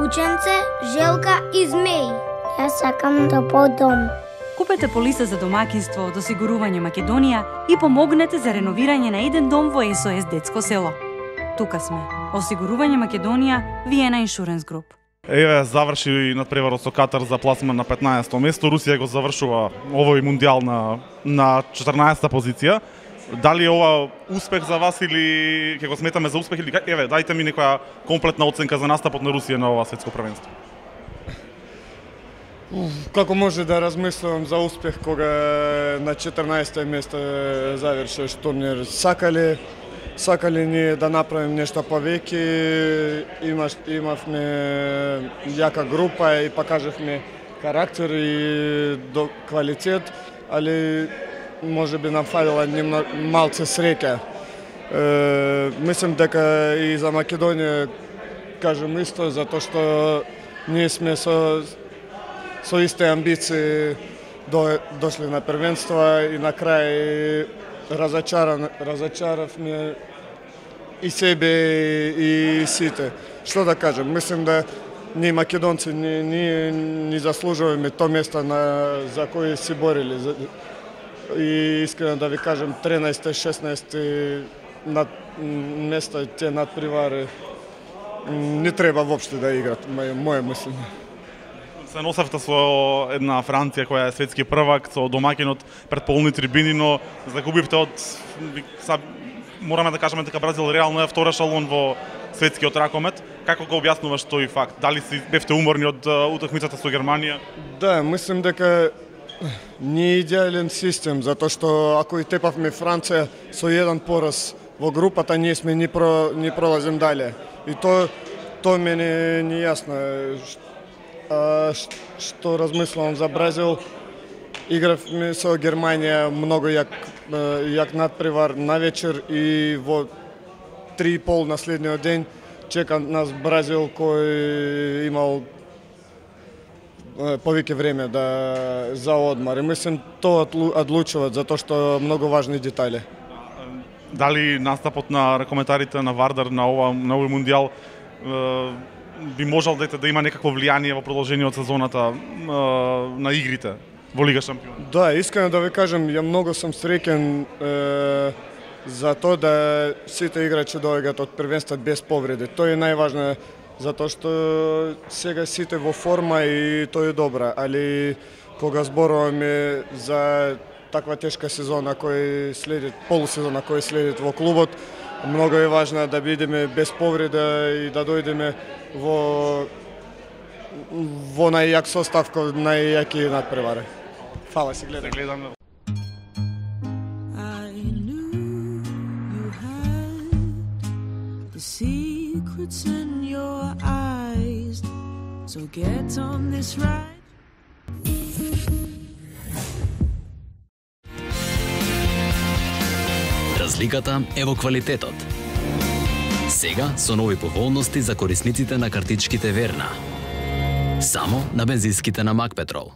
Кученце, желка и змеј. Јас сакам да подом. Купете полиса за домаќинство од Осигурување Македонија и помогнете за реновирање на еден дом во СОС Детско село. Тука сме. Осигурување Македонија, Виена Insurance Group. Еве заврши надпреварот со Катар за пласман на 15-то место. Русија го завршува овој мундијал на 14-та позиција. Дали е ова успех за вас или ќе го сметаме за успех или еве дајте ми некоја комплетна оценка за настапот на Русија на ова светско првенство. Како може да размислувам за успех кога на 14-то место заврши, што мне сакали ние да направим нешто повеќе, имавме јака група и покажавме карактер и до квалитет, али може би нам фалила малце среќа. Мислам дека и за Македонија кажем исто, затоа што ние сме со исти амбиции дошли на првенство и на крај разочаравме и себе и сите. Што да кажем, мислам да ние македонци не заслужуваме то место за кој се борили. И искрено да ви кажем, 13-16 место те надпревари не треба воопшто да играт, моје мислење. Се носевте со една Франција која е светски првак, со домаќинот пред полни трибини, но загубивте од мораме да кажеме дека Бразил реално е втора шалон во светскиот ракомет. Како го објаснуваш тој факт? Дали си бевте уморни од утакмицата со Германија? Да, мислам дека не е идеален систем, затоа што ако и тепавме Франција со еден пораз во групата, ние сме не пролазим дале. И тоа мене не јасно. Што размислувам за Бразил, игравме со Германија многу јак надпревар на вечер и во 3:30 на следниот ден чека нас Бразил кој имал повеќе време за одмор. И мислам тоа одлучува затоа што многу важни детали. Дали настапот на ракометарите на Вардар на овој мундијал би можел да има некакво влијание во продолжение од сезоната на игрите во Лига Шампиони? Да, искрено да ви кажем, ја многу сум среќен за тоа да сите играчи доаѓаат од првенствот без повреди. Тоа е најважно, затоа што сега сите во форма и тоа е добра, али кога зборуваме за таква тешка сезона полусезона кој следи во клубот, многу е важно да бидеме без повреда и да дојдеме во најјак состав, најјаки надпревари. Фала, си гледаме. Secrets in your eyes, so get on this ride. Разликата е во квалитетот. Сега со нови поволности за корисниците на картичките Верна. Само на бензинските на Макпетрол.